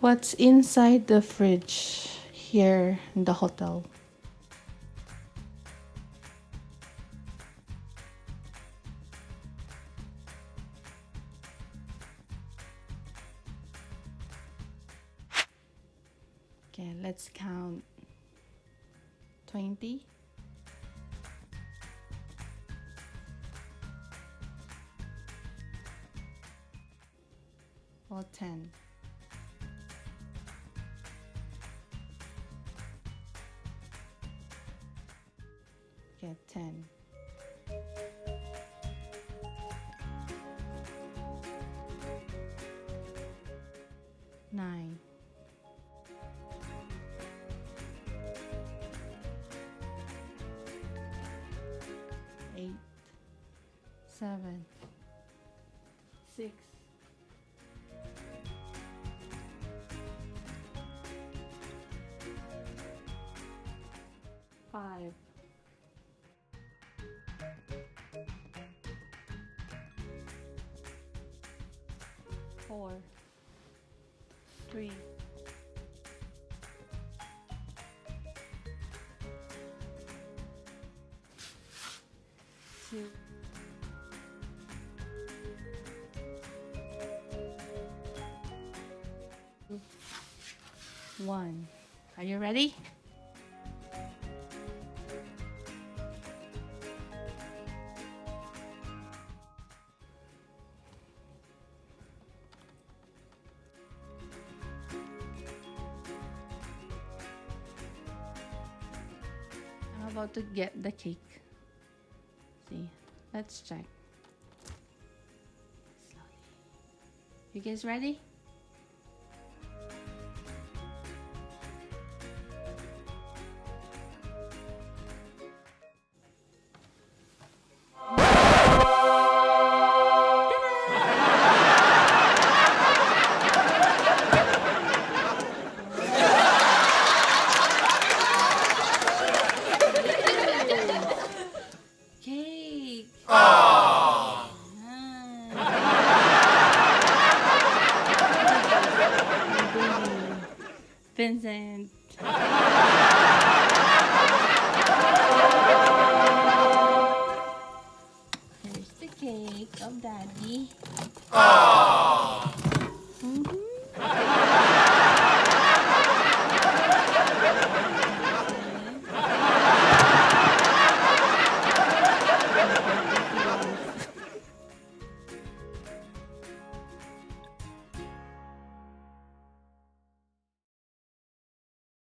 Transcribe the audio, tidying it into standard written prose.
What's inside the fridge here in the hotel? Okay, let's count. 20. Or 10. Okay, 10. Nine. 8. 7. 6. 5. 4. 3. 2. 1. Are you ready? I'm about to get the cake. See, let's check. Slowly. You guys ready? Cake. Vincent.